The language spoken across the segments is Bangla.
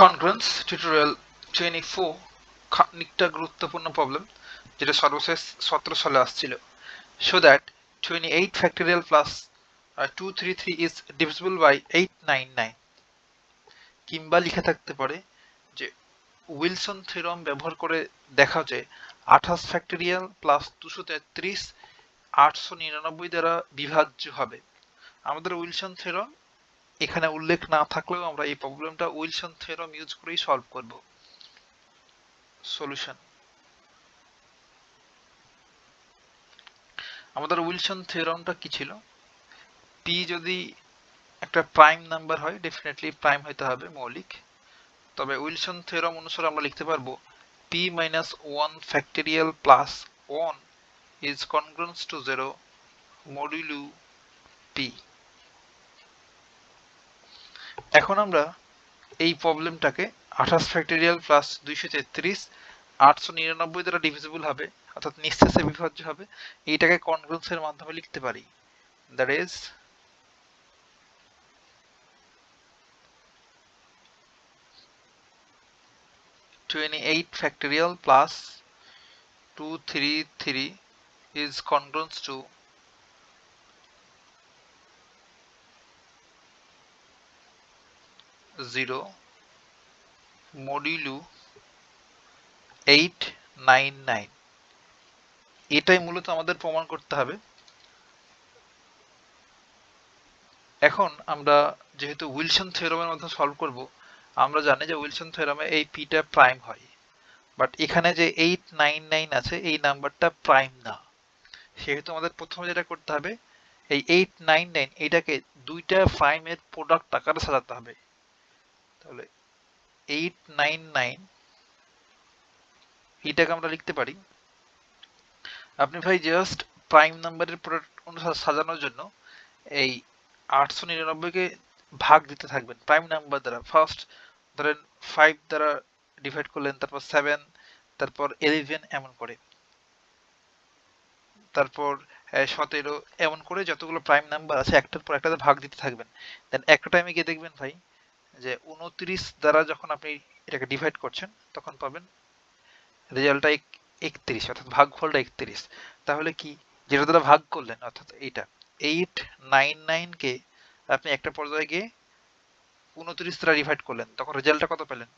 কনগ্রেন্স টিউটোরিয়াল 24 খানিকটা গুরুত্বপূর্ণ প্রবলেম যেটা সর্বশেষ 17 সালে আসছিল। So that 28 factorial plus 233 is divisible by 899। কিংবা লিখে থাকতে পারে যে উইলসন থিওরাম ব্যবহার করে দেখা যায় 28 ফ্যাক্টোরিয়াল প্লাস 233 899 দ্বারা বিভাজ্য হবে। আমাদের উইলসন থিওরাম এখানে উল্লেখ না থাকলেও আমরা এই প্রবলেমটা উইলসন থিওরাম ইউজ করেই সলভ করব। সলিউশন, আমাদের উইলসন থিওরামটা কি ছিল? পি যদি একটা প্রাইম নাম্বার হয়, ডেফিনেটলি প্রাইম হতে হবে, মৌলিক। তবে উইলসন থিওরাম অনুসারে আমরা লিখতে পারবো P minus 1 factorial plus 1 is congruent to 0 modulo P. এখন আমরা এই প্রবলেমটাকে 28 ফ্যাক্টোরিয়াল প্লাস 233 899 দ্বারা ডিভিজিবল হবে, অর্থাৎ নিঃশেষে বিভাজ্য হবে, এইটাকে কনগ্রুয়েন্সের মাধ্যমে লিখতে পারি। That is 28 factorial plus 233 is congruent to 0 modulo 899। এটাই মূলত আমাদের প্রমাণ করতে হবে। এখন আমরা যেহেতু উইলসন থিওরামের মাধ্যমে সলভ করব, আমরা জানি যে উইলসন থিওরামে এই পিটা প্রাইম হয়, বাট এখানে যে 899 আছে এই নাম্বারটা প্রাইম না। সেহেতু আমাদের প্রথমে যেটা করতে হবে, এই 899 এটাকে দুইটা প্রাইমের প্রোডাক্ট আকারে সাজাতে হবে। তাহলে 899 এটাকে আমরা লিখতে পারি, আপনি ভাই জাস্ট প্রাইম নাম্বারের প্রোডাক্ট অনুসারে সাজানোর জন্য এই 899কে ভাগ দিতে থাকবেন প্রাইম নাম্বার দ্বারা। ফার্স্ট ধরেন 5 দ্বারা ডিভাইড করলেন, তারপর 7, তারপর 11, এমন করে, তারপর 17, এমন করে যতগুলো প্রাইম নাম্বার আছে একটার পর একটাতে ভাগ দিতে থাকবেন। দেন একটা টাইমে গিয়ে দেখবেন ভাই যে 29 দ্বারা যখন আপনি এটাকে ডিভাইড করছেন তখন পাবেন রেজাল্টটা 31, অর্থাৎ ভাগফলটা 31। তাহলে কি, যেটা দ্বারা ভাগ করলেন অর্থাৎ এইটা 899 কে আপনি একটা পর্যায়ে গিয়ে 29 দ্বারা ডিভাইড করলেন, তখন রেজাল্টটা কত পেলেন?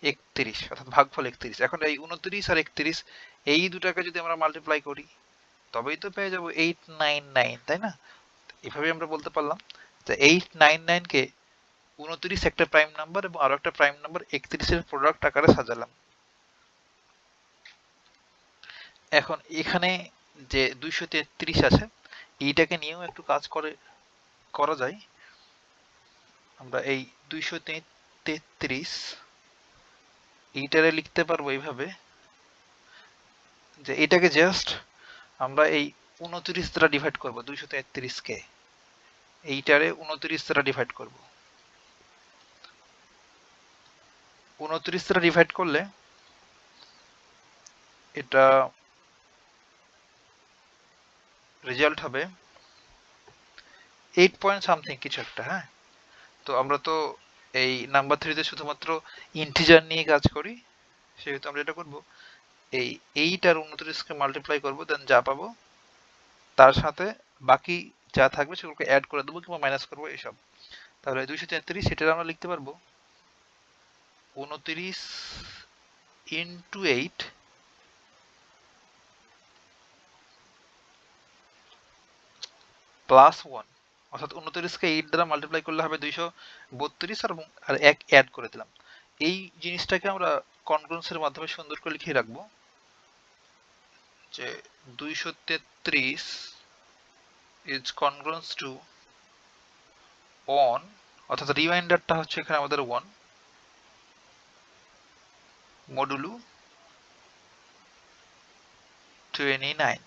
31, অর্থাৎ ভাগফল 31। এখন এই 29 আর 31 এই দুটাকে যদি আমরা মাল্টিপ্লাই করি তবেই তো পেয়ে যাবো 899, তাই না? এভাবে আমরা বলতে পারলাম যে 899 কে 29 একটা প্রাইম নাম্বার এবং আরো একটা প্রাইম নাম্বার 31 এর প্রোডাক্ট আকারে সাজালাম। এখন এখানে যে 233 আছে এইটাকে নিয়েও একটু কাজ করা যায়। আমরা এই 233 এইটারে লিখতে পারবো এইভাবে যে এটাকে জাস্ট আমরা এই 29 দ্বারা ডিভাইড করব। 233 কে এইটারে 29 দ্বারা ডিভাইড করব। 29 দ্বারা ডিভাইড করলে এটা রেজাল্ট হবে 8 পয়েন্ট সামথিং কিছু একটা। হ্যাঁ, তো আমরা তো এই নাম্বার 3 তে শুধুমাত্র ইন্টিজার নিয়ে কাজ করি, সেহেতু আমরা এটা করব এই 8 আর 29 কে মাল্টিপ্লাই করব, দেন যা পাবো তার সাথে বাকি যা থাকবে সেগুলোকে অ্যাড করে দেবো কিংবা মাইনাস করবো এইসব। তাহলে 233 সেটা আমরা লিখতে পারবো 29 ইন্টু 8 প্লাস 1, অর্থাৎ 29 কে 8 দ্বারা মাল্টিপ্লাই করলে হবে 232 আর 1 অ্যাড করে দিলাম। এই জিনিসটাকে আমরা কনগ্রুয়েন্সের মাধ্যমে সুন্দর করে লিখে রাখবো যে 233 ইজ কনগ্রুয়েন্স টু 1, অর্থাৎ রিমাইন্ডারটা হচ্ছে এখানে আমাদের 1 মডুলো 29,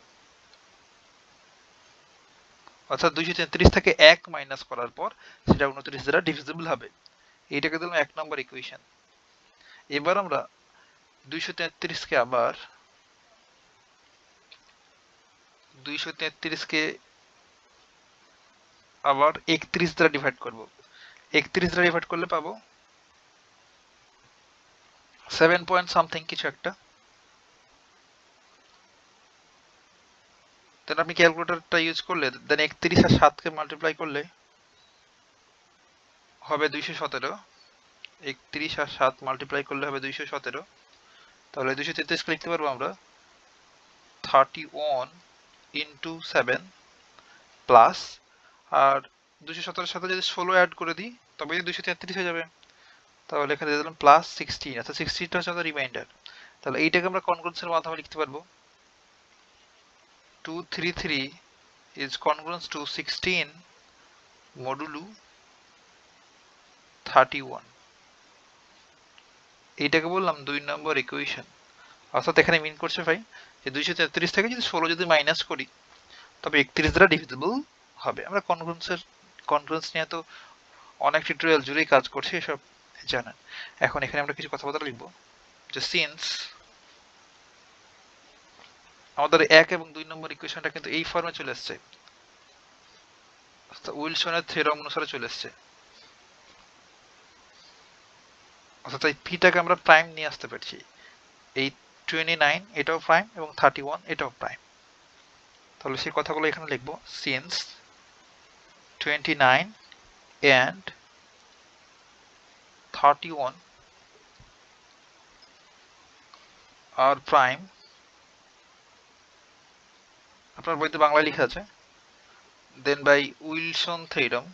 অর্থাৎ 233 থেকে 1 মাইনাস করার পর সেটা 29 দ্বারা ডিভিজিবল হবে। এইটাকে দিলাম 1 নম্বর ইকুয়েশন। এবার আমরা 233 কে আবার 31 দ্বারা ডিভাইড করব। 31 দ্বারা ডিভাইড করলে পাবো 7 পয়েন্ট সামথিং কিছু একটা। দেন আপনি ক্যালকুলেটরটা ইউজ করলে দেন 31 আর 7 কে মাল্টিপ্লাই করলে হবে 217। 31 আর 7 মাল্টিপ্লাই করলে হবে 217। তাহলে 233 কে লিখতে পারবো আমরা 31 ইন্টু 7 প্লাস, আর 217 সাথে যদি 16 অ্যাড করে দিই তবে 233 হয়ে যাবে। তাহলে এখানে দিয়ে দিলাম প্লাস 16। আচ্ছা 16টা হচ্ছে আমাদের রিমাইন্ডার। তাহলে এইটাকে আমরা কনগ্রুয়েন্সের মাধ্যমে লিখতে পারবো 233 is congruent to 16 মডুলু 31। এইটাকে বললাম 2 নম্বর ইকুয়েশন। অর্থাৎ এখানে মিন করছে ভাই যে 233 থেকে যদি 16 যদি মাইনাস করি তবে 31 দ্বারা ডিভিজিবল হবে। আমরা কনগ্রুয়েন্স নিয়ে তো অনেক টিউটোরিয়াল জুড়েই কাজ করছি, এসব জানেন। এখন এখানে আমরা কিছু কথাবার্তা লিখবো যে সিন্স আমাদের 1 এবং 2 নম্বর ইকুয়েশনটা কিন্তু এই ফর্মে চলে এসছে, উইলসনের থিওরেম অনুসারে চলে এসছে। অর্থাৎ এই পিটাকে আমরা প্রাইম নিয়ে আসতে পারছি। এই 29 এটাও প্রাইম এবং 31 এটাও প্রাইম। তাহলে সেই কথাগুলো এখানে লিখবো সিন্স 29 and 31 are prime, আপনার বইতে বাংলায় লেখা আছে, then by Wilson theorem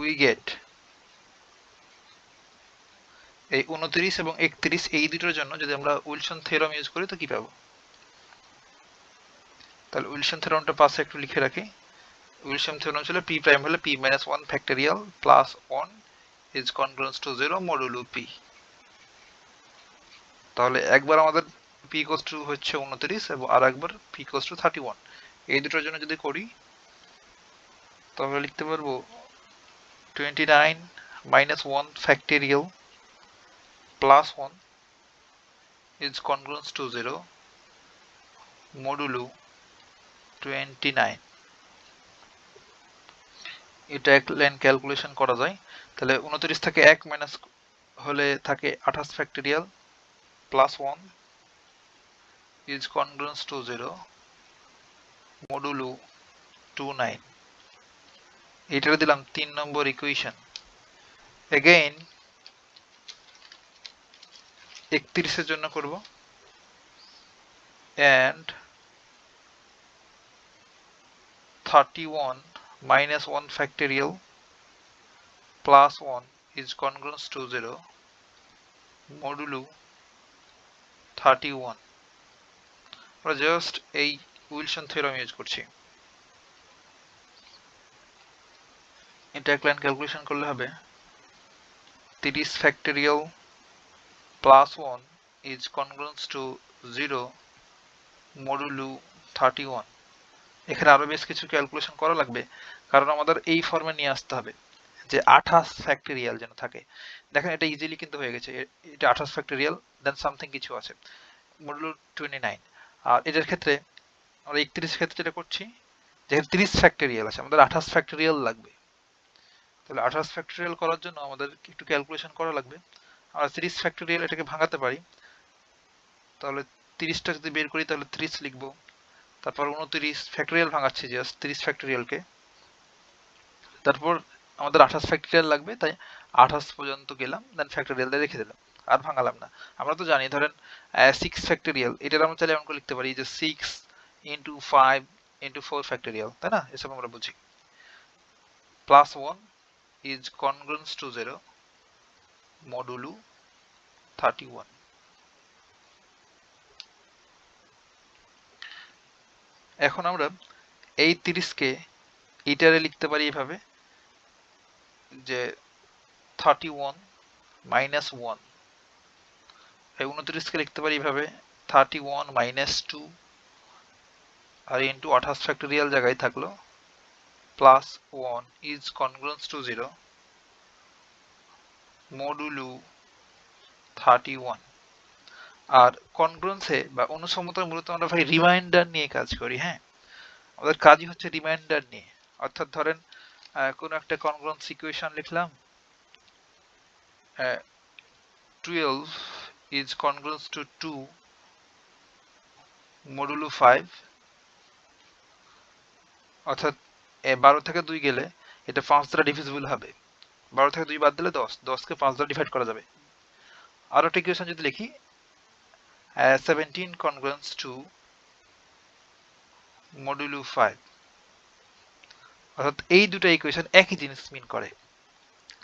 we get এই 29 এবং 31 এই দুটোর জন্য যদি আমরা উইলসন থিওরেম ইউজ করি তো কি পাবো। তাহলে উইলসন থিওরেমটা পাশে একটু লিখে রাখি। উইলসন থিওরেম ছিল p প্রাইম হলে p - 1 factorial plus 1 is congruent to 0 modulo p। তাহলে একবার আমাদের p equals to হচ্ছে 29 এবং আর একবার p equals to 31। এই দুটোর জন্য যদি করি তাহলে লিখতে পারবো 29 - 1 factorial plus 1 is congruent to 0 modulo 29। এটা এক লাইন ক্যালকুলেশন করা যায়। তাহলে 29 থেকে 1 মাইনাস হলে থাকে 28 factorial plus 1 is congruent to 0 modulo 29। এটা দিলাম 3 নম্বর ইকুয়েশন। এগেইন 31 এর জন্য করব and 31 minus 1 factorial plus 1 is congruent to 0 modulo 31। আমরা জাস্ট এই উইলসন থিওরেম ইউজ করছি। এটা এক লাইন ক্যালকুলেশন করলে হবে 30 factorial plus 1 is congruent to 0 modulo 31। এখানে আরো বেশ কিছু ক্যালকুলেশন করা লাগবে, কারণ আমাদের এই ফর্মে নিয়ে আসতে হবে যে 28 ফ্যাক্টরিয়াল যেন থাকে। দেখেন এটা ইজিলি কিন্তু হয়ে গেছে, এটা 28 ফ্যাক্টরিয়াল দেন সামথিং কিছু আছে মডুলো 29। আর এটার ক্ষেত্রে আমরা 31 ক্ষেত্রে যেটা করছি যেখানে 30 ফ্যাক্টরিয়াল আছে আমাদের 28 ফ্যাক্টরিয়াল লাগবে। তাহলে 28 ফ্যাক্টরিয়াল করার জন্য আমাদের একটু ক্যালকুলেশন করা লাগবে। আমরা 30 ফ্যাক্টরিয়াল এটাকে ভাঙাতে পারি। তাহলে 30টা যদি বের করি তাহলে 30 লিখবো, তারপর 29 ফ্যাক্টরিয়াল ভাঙাচ্ছি জাস্ট 30 ফ্যাক্টরিয়ালকে, তারপর আমাদের 28 ফ্যাক্টরিয়াল লাগবে তাই 28 পর্যন্ত গেলাম দেন ফ্যাক্টরিয়ালটা রেখে দিলাম আর ভাঙালাম না। আমরা তো জানি ধরেন 6 ফ্যাক্টরিয়াল, এটার আমরা চাইলে এমন করে লিখতে পারি যে 6 ইন্টু 5 ইন্টু 4 ফ্যাক্টরিয়াল, তাই না? এসব আমরা বুঝি। Plus 1 is congruent to 0 modulo 31। এখন আমরা এই 30কে এইটারে লিখতে পারি এভাবে যে 31 মাইনাস 1, এই 29কে লিখতে পারি এভাবে 31 মাইনাস 2 আর ইন্টু 28 ফ্যাক্টরিয়াল জায়গায় থাকলো plus 1 is congruent to 0 modulo 31। আর কনগ্রুয়েন্সে বা অনুসমতায় মূলত আমরা ভাই রিমাইন্ডার নিয়ে কাজ করি। হ্যাঁ, আমাদের কাজই হচ্ছে রিমাইন্ডার নিয়ে। অর্থাৎ ধরেন কোন একটা কনগ্রুয়েন্স ইকুয়েশন লিখলাম, 12 is congruent to 2 মডুলো 5, অর্থাৎ 12 থেকে 2 গেলে এটা 5 দ্বারা ডিভিজিবল হবে। 12 থেকে 2 বাদ দিলে 10, 10 কে 5 দ্বারা ডিভাইড করা যাবে। আর একটা ইকুয়েশন যদি লিখি 17 congruent to মডুলো 5, অর্থাৎ এই দুটো ইকুয়েশন একই জিনিস মিন করে,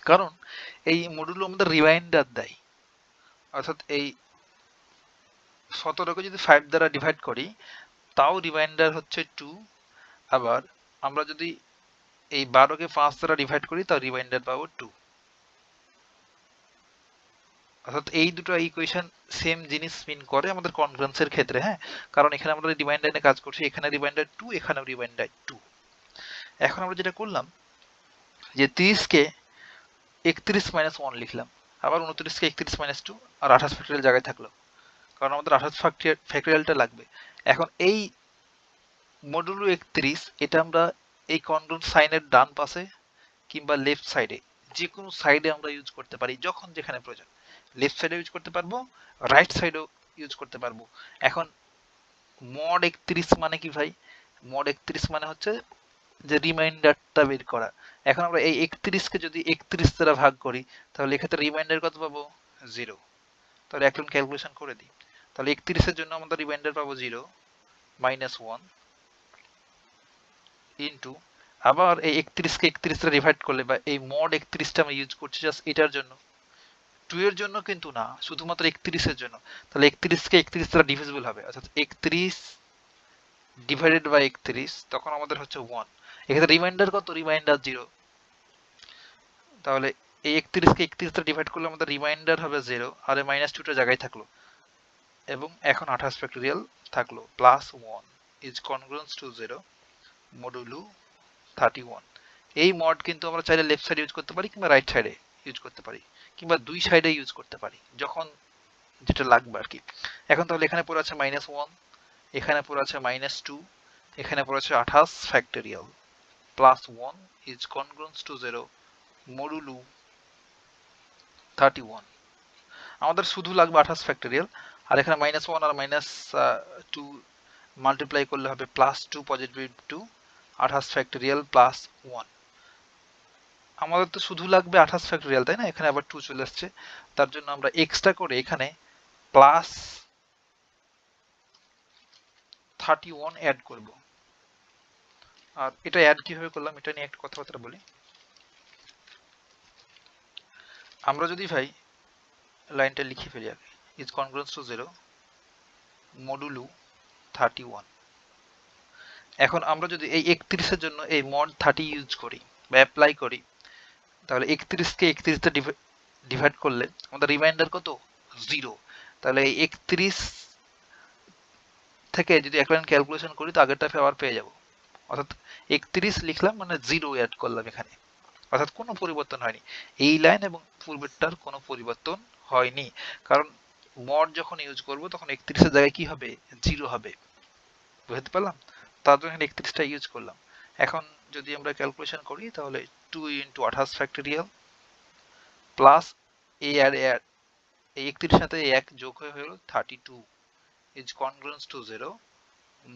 কারণ এই মডুলো আমাদের রিমাইন্ডার দেয়। অর্থাৎ এই 17কে যদি 5 দ্বারা ডিভাইড করি তাও রিমাইন্ডার হচ্ছে 2, আবার আমরা যদি এই 12কে 5 দ্বারা ডিভাইড করি তাও রিমাইন্ডার পাবো 2। অর্থাৎ এই দুটো ইকুয়েশন সেম জিনিস মিন করে আমাদের কনগ্রুয়েন্সের ক্ষেত্রে, হ্যাঁ, কারণ এখানে আমরা রিমাইন্ডার নিয়ে কাজ করছি, এখানে রিমাইন্ডার 2, এখানেও রিমাইন্ডার 2। এখন আমরা যেটা করলাম যে 30কে 31 মাইনাস 1 লিখলাম, আবার 29কে 31 মাইনাস 2, আর 28 ফ্যাক্টরিয়াল জায়গায় থাকলো, কারণ আমাদের 28 ফ্যাক্টরিয়ালটা লাগবে। এখন এই মডুলো 31 এটা আমরা এই কনগ্রুয়েন্ট সাইনের ডান পাশে কিংবা লেফট সাইডে, যে কোনো সাইডে আমরা ইউজ করতে পারি যখন যেখানে প্রয়োজন। লেফট সাইডে ইউজ করতে পারবো, রাইট সাইডেও ইউজ করতে পারবো। এখন মড 31 মানে কি ভাই? মড 31 মানে হচ্ছে যে রিমাইন্ডারটা বের করা। এখন আমরা এই 31কে যদি 31 দ্বারা ভাগ করি তাহলে এক্ষেত্রে রিমাইন্ডার কত পাবো? 0। তাহলে এখন ক্যালকুলেশন করে দিই। তাহলে 31 এর জন্য আমাদের রিমাইন্ডার পাবো 0 মাইনাস 1 ইন্টু, আবার এই 31কে 31 দ্বারা ডিভাইড করলে, বা এই মড 31টা আমরা ইউজ করছি জাস্ট এটার জন্য, 2 এর জন্য কিন্তু না, শুধুমাত্র 31 এর জন্য। তাহলে 31কে 31 দ্বারা ডিভিজিবল হবে, অর্থাৎ 31 ডিভাইডেড বাই 31, তখন আমাদের হচ্ছে 1। এক্ষেত্রে রিমাইন্ডার কত? রিমাইন্ডার 0। তাহলে এই 31কে 31 দ্বারা ডিভাইড করলে আমাদের রিমাইন্ডার হবে 0, আর এই মাইনাস 2টা জায়গায় থাকলো, এবং এখন 28 ফ্যাক্টরিয়াল থাকলো, plus 1 is congruent to 0 modulo 31। এই মড কিন্তু আমরা চাইলে লেফট সাইডে ইউজ করতে পারি কিংবা রাইট সাইডে ইউজ করতে পারি, কিংবা দুই সাইডে ইউজ করতে পারি, যখন যেটা লাগবে আর কি। এখন তাহলে এখানে পড়ে আছে মাইনাস 1, এখানে পড়ে আছে মাইনাস 2, এখানে পড়ে আছে 28 factorial plus 1 is congruent to 0 modulo 31। আমাদের শুধু লাগবে 28 ফ্যাক্টরিয়াল, আর এখানে মাইনাস 1 আর মাইনাস 2 মাল্টিপ্লাই করলে হবে প্লাস 2 পজিটিভ 2, 28 ফ্যাক্টরিয়াল প্লাস 1। আমাদের তো শুধু লাগবে 28 ফ্যাক্টরিয়াল, তাই না? এখানে আবার 2 চলে আসছে, তার জন্য আমরা এক্সট্রা করে এখানে প্লাস 31 অ্যাড করব। আর এটা অ্যাড কিভাবে করলাম এটা নিয়ে একটু কথাবার্তা বলি। আমরা যদি ভাই লাইনটা লিখে ফেলি আগে, ইজ কনগ্রুয়েন্ট টু 0 মডুলো 31। এখন আমরা যদি এই 31 এর জন্য এই মড 30 ইউজ করি বা অ্যাপ্লাই করি, তাহলে 31কে 31 দিয়ে ডিভাইড করলে আমাদের রিমাইন্ডার কত? 0। তাহলে এই 31 থেকে যদি এক লাইন ক্যালকুলেশন করি তো আগেরটা আবার পেয়ে যাব, অর্থাৎ 31 লিখলাম মানে 0 অ্যাড করলাম এখানে, অর্থাৎ কোনো পরিবর্তন হয়নি। এই লাইন এবং পূর্বেরটার কোনো পরিবর্তন হয়নি, কারণ মড যখন ইউজ করব তখন 31 এর জায়গায় কি হবে? 0 হবে। বুঝতে পারলাম? তার জন্য এখানে 31টা ইউজ করলাম। এখন যদি আমরা ক্যালকুলেশন করি তাহলে 2 ইন্টু 28 ফ্যাক্টরিয়াল প্লাস এই আর এই 31 সাথে 1 যোগ হয়ে হলো 32 ইজ কনগ্রুয়েন্ট টু 0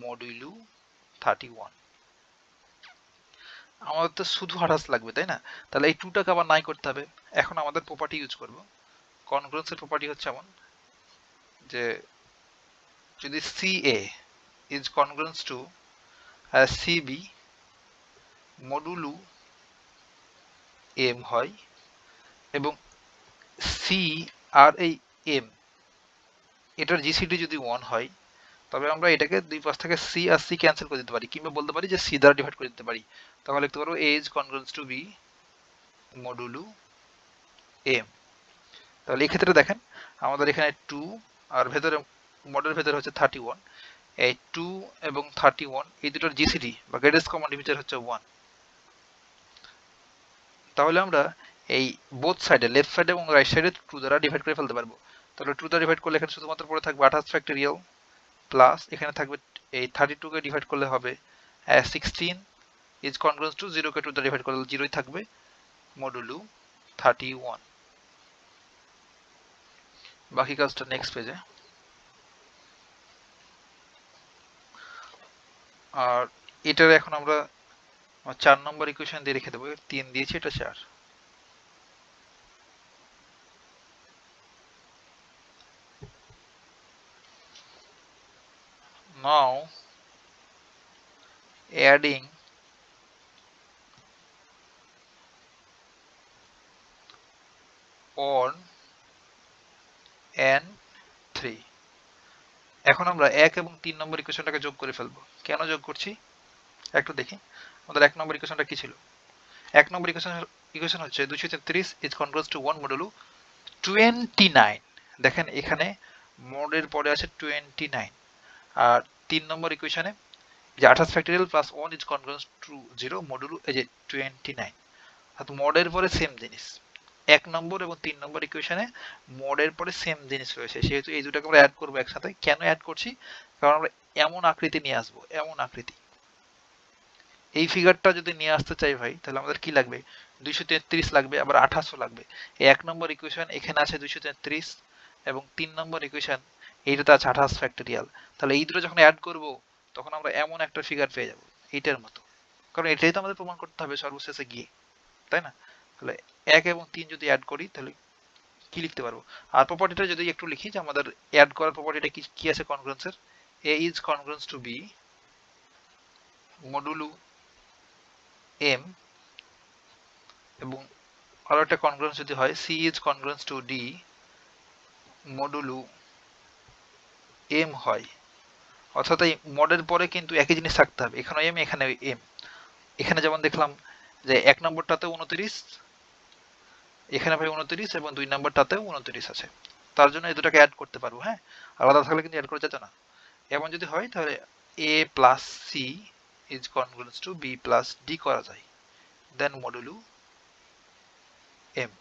মডুলো 31। আমাদের তো শুধু 28 লাগবে, তাই না? তাহলে এই 2টাকে আবার নাই করতে হবে। এখন আমাদের প্রপার্টি ইউজ করব। কনগ্রুয়েন্সের প্রপার্টি হচ্ছে এমন যে যদি CA is congruent to CB modulo M হয়, এবং C আর এই M এটার জিসিডি যদি 1 হয়, তবে আমরা এটাকে দুই পাশ থেকে C আর C ক্যান্সেল করে দিতে পারি, কিংবা বলতে পারি যে C দ্বারা ডিভাইড করে দিতে পারি। তখন লিখতে পারবো A is congruent to B modulo M। তাহলে এই ক্ষেত্রে দেখেন আমাদের এখানে 2 আর ভেতরে মডের ভেতরে হচ্ছে 31, এই 2 এবং 31 এই দুটোর জিসিডি বা গ্রেটেস্ট কমন ডিভিজার হচ্ছে 1। তাহলে আমরা এই বোথ সাইডে লেফট সাইডে এবং রাইট সাইডে 2 দ্বারা ডিভাইড করে ফেলতে পারবো। তাহলে 2 দ্বারা ডিভাইড করলে এখানে শুধুমাত্র পড়ে থাকবে 28 ফ্যাক্টরিয়াল প্লাস এখানে থাকবে এই 32 কে ডিভাইড করলে হবে 16 ইজ কনগ্রুয়েন্স টু 0 কে 2 দ্বারা ডিভাইড করলে 0ই থাকবে মডুলো 31। বাকি কাজটা নেক্সট পেজে। আর এটার এখন আমরা 4 নম্বর ইকুয়েশন দিয়ে রেখে দেবো, 3 দিয়েছি, এটা 4। Now adding on and 3। এখন আমরা 1 এবং 3 নম্বর ইকুয়েশনটাকে যোগ করে ফেলবো। কেন যোগ করছি একটু দেখি। আমাদের 1 নম্বর ইকুয়েশনটা কি ছিল? 1 নম্বর ইকুয়েশন হচ্ছে 233 ইজ কনগ্রুয়েন্স টু 1 মডুলো 29। দেখেন এখানে মোডের পরে আছে 29। আর 3 নম্বর ইকুয়েশনে যে 28 factorial plus 1 is congruence to 0 modulo এই যে 29। অর্থাৎ মোডের পরে সেম জিনিস। 1 নম্বর এবং 3 নম্বর ইকুয়েশনে মোডের পরে সেম জিনিস রয়েছে, সেহেতু এই দুটাকে আমরা অ্যাড করবো একসাথে। কেন অ্যাড করছি? কারণ আমরা এমন আকৃতি নিয়ে আসবো, এমন আকৃতি। এই ফিগারটা যদি নিয়ে আসতে চাই ভাই, তাহলে আমাদের কি লাগবে? 233 লাগবে, আবার 28ও লাগবে। এই 1 নম্বর ইকুয়েশন এখানে আছে 233 এবং 3 নম্বর ইকুয়েশন এইটাতে আছে 28 ফ্যাক্টরিয়াল। তাহলে এই দুটো যখন অ্যাড করব তখন আমরা এমন একটা ফিগার পেয়ে যাব, এইটার মতো। কারণ এটাই তো আমাদের প্রমাণ করতে হবে সর্বশেষে গিয়ে, তাই না? তাহলে 1 এবং 3 যদি অ্যাড করি তাহলে কি লিখতে পারবো? আর প্রপার্টিটা যদি একটু লিখি, যে আমাদের অ্যাড করার প্রপার্টিটা কি আছে কনগ্রুয়েন্সের? a is congruence to b modulo m, এবং আরো একটা কনগ্রুয়েন্স যদি হয় c is congruence to d modulo m হয়। অর্থাৎ এই মডের পরে কিন্তু একই জিনিস থাকতে হবে, এখানে m এখানে m। এখানে যেমন দেখলাম যে 1 নম্বরটাতে 29, এখানে ভাই 29, এবং 2 নম্বরটাতেও 29 আছে। তার জন্য এই দুটাকে অ্যাড করতে পারবো। হ্যাঁ, আলাদা থাকলে কিন্তু অ্যাড করা যেত না। এমন যদি হয় তাহলে a plus c is congruence to b plus d করা যায়, দেন মডুলো m।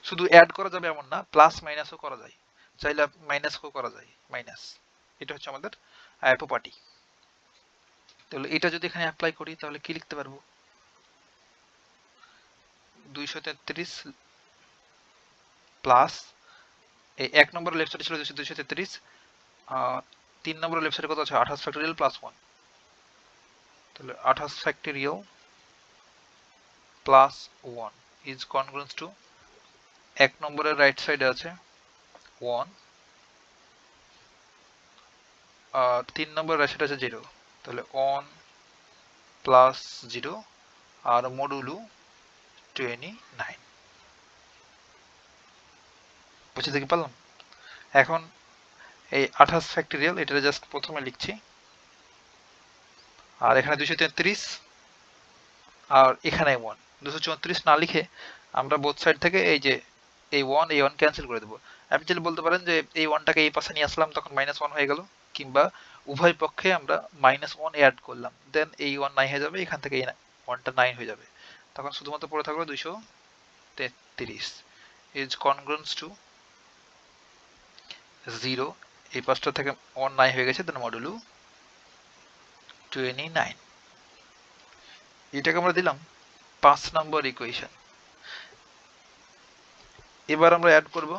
শুধু অ্যাড করা যাবে এমন না, প্লাস মাইনাসও করা যায়, চাইলে মাইনাসও করা যায়, মাইনাস। এটা হচ্ছে আমাদের প্রপার্টি। তাহলে এটা যদি এখানে অ্যাপ্লাই করি তাহলে কি লিখতে পারবো? 233 প্লাস এই 1 নম্বরের লেফট সাইডে ছিল 233, 3 নম্বরের লেফট সাইডে কত আছে? 28 ফ্যাক্টরিয়াল প্লাস 1। তাহলে 28 factorial plus 1 is congruence to 1 নম্বরের রাইট সাইডে আছে 1, আর 3 নম্বরের রাইট সাইডে আছে 0। তাহলে 1 প্লাস 0 আর মডুলো 29। বুঝতে দেখি পারলাম? এখন এই 28 ফ্যাক্টরিয়াল এটা জাস্ট প্রথমে লিখছি, আর এখানে 233, আর এখানে 1। 234 না লিখে আমরা বোথ সাইড থেকে এই যে এই 1 ক্যান্সেল করে দেবো। আপনি চাইলে বলতে পারেন যে এই 1টাকে এই পাশে নিয়ে আসলাম, তখন -1 হয়ে গেল, কিংবা উভয় পক্ষে আমরা -1 অ্যাড করলাম, দেন এই 1 9 হয়ে যাবে, এখান থেকে এই 1টা 9 হয়ে যাবে, তখন শুধুমাত্র পড়ে থাকলো 233 ইজ কনগ্রুয়েন্স টু 0, এই পাশটা থেকে 1 9 হয়ে গেছে, দেন মডুলো 29। এটাকে আমরা দিলাম 5 নম্বর ইকুয়েশন। এবার আমরা অ্যাড করব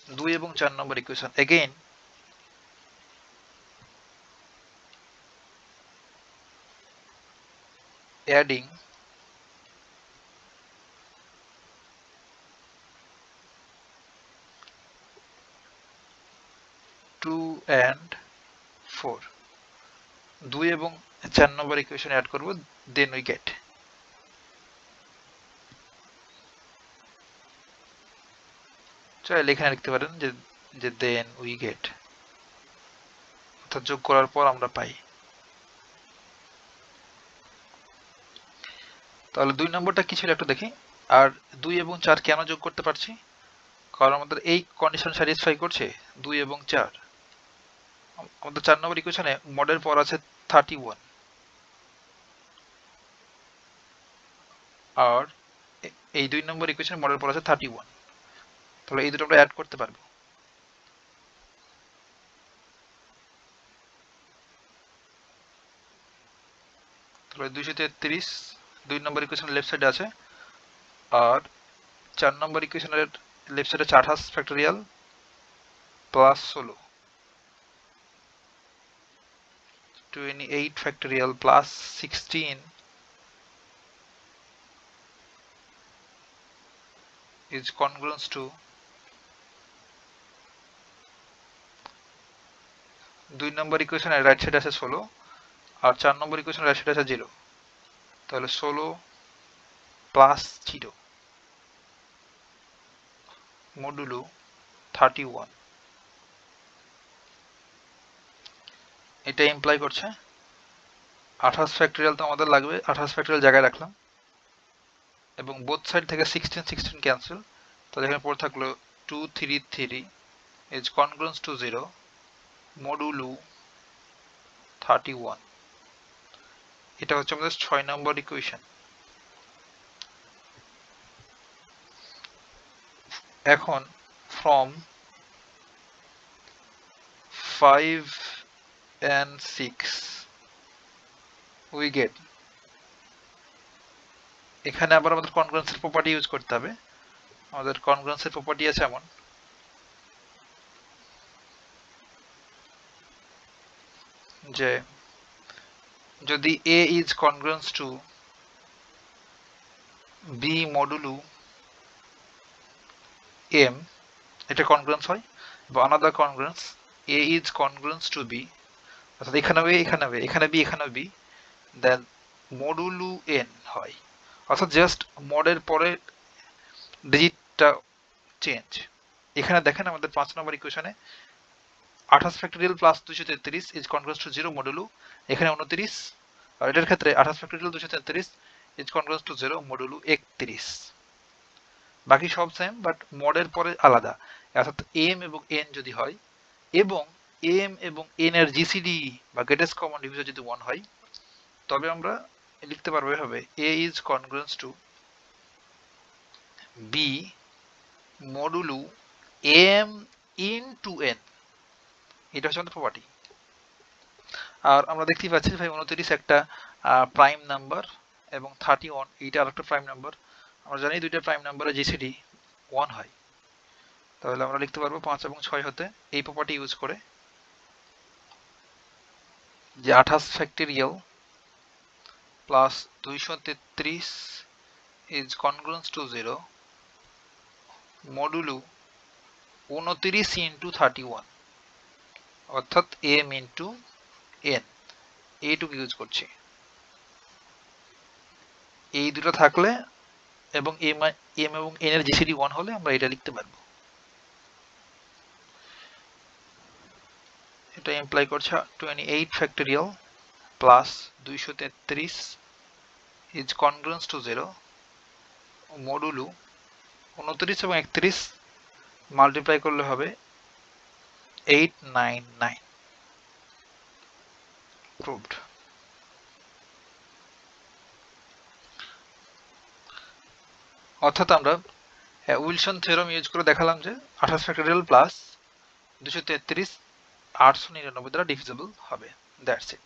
2 এবং 4 নম্বর ইকুয়েশন। এগেইন অ্যাডিং 2 and 4, 2 এবং 4 নম্বর ইকুয়েশন অ্যাড করব, দেন উই গেট। চাইলে এখানে লিখতে পারেন যে দেন উই গেট, অর্থাৎ যোগ করার পর আমরা পাই। তাহলে 2 নম্বরটা কি ছিল একটু দেখি। আর 2 এবং 4 কেন যোগ করতে পারছি? কারণ আমাদের এই কন্ডিশন স্যাটিসফাই করছে 2 এবং 4। আমাদের 4 নম্বর ইকুয়েশনে মডের পর আছে 31, আর এই 2 নম্বর ইকুয়েশনে মডের পর আছে 31। তাহলে এই দুটো আমরা অ্যাড করতে পারবো। তাহলে 233 2 নম্বর ইকুয়েশনের লেফট সাইডে আছে, আর 4 নম্বর ইকুয়েশনের লেফট সাইডে আছে 28 factorial plus 16, 28 factorial plus 16 is congruent to 2 নম্বর ইকুয়েশনের রাইট সাইডে আছে 16, আর 4 নম্বর ইকুয়েশনের রাইট সাইডে আছে 0, তাহলে 16 প্লাস 0 মডুলো 31। এটা ইমপ্লাই করছে 28 ফ্যাক্টরিয়াল তো আমাদের লাগবে, 28 ফ্যাক্টরিয়াল জায়গায় রাখলাম, এবং বোথ সাইড থেকে 16 16 ক্যান্সেল, তাহলে এখানে পড়ে থাকলো 233 is congruent to 0 মডুলো 31। এটা হচ্ছে আমাদের 6 নম্বর ইকুয়েশন। এখন from 5 and 6 we get, এখানে আবার আমাদের কনগ্রুয়েন্সের প্রপার্টি ইউজ করতে হবে। আমাদের কনগ্রুয়েন্সের প্রপার্টি আছে এমন যে যদি A is congruent to B modulo M, এটা কনগ্রুয়েন্স হয়, বা another congruence A is congruent to B, অর্থাৎ এখানে A এখানে B এখানে B এখানে B, দেন মডুলো N হয়, অর্থাৎ জাস্ট মডের পরে ডিজিটটা চেঞ্জ। এখানে দেখেন আমাদের 5 নম্বর ইকুয়েশনে 28 factorial plus 233 is congruent to 0 modulo, এখানে 29, আর এটার ক্ষেত্রে 28 factorial 233 is congruent to 0 modulo 31। বাকি সব সেম, বাট মডের পরে আলাদা, অর্থাৎ এম এবং এন যদি হয় এবং এম এবং এন এর জিসিডি বা গ্রেটেস্ট কমন ডিভিজর যদি 1 হয়, তবে আমরা লিখতে পারবো এভাবে A is congruent to B modulo M into N. এটা হচ্ছে আমাদের প্রপার্টি। আর আমরা দেখতেই পাচ্ছি ভাই 29 একটা প্রাইম নাম্বার এবং 31 এইটা আরেকটা প্রাইম নাম্বার। আমরা জানি দুইটা প্রাইম নাম্বারে জিসিডি 1 হয়, তাহলে আমরা লিখতে পারবো 5 এবং 6 হতে এই প্রপার্টি ইউজ করে যে 28 factorial plus 233 is congruent to 0 modulo 29 into 31, অর্থাৎ এম ইন্টু এন, এইটুকু ইউজ করছি। এই দুটো থাকলে এবং এম এবং এন এর জিসিডি 1 হলে আমরা এটা লিখতে পারবো। এটা ইমপ্লাই করছে 28 factorial plus 233 is congruent to 0 modulo 29 এবং 31 মাল্টিপ্লাই করলে হবে 899। প্রুভড। অর্থাৎ আমরা উইলসন থিওরাম ইউজ করে দেখালাম যে 28 ফ্যাক্টরিয়াল প্লাস 233 899 দ্বারা ডিভিজিবল হবে। That's it.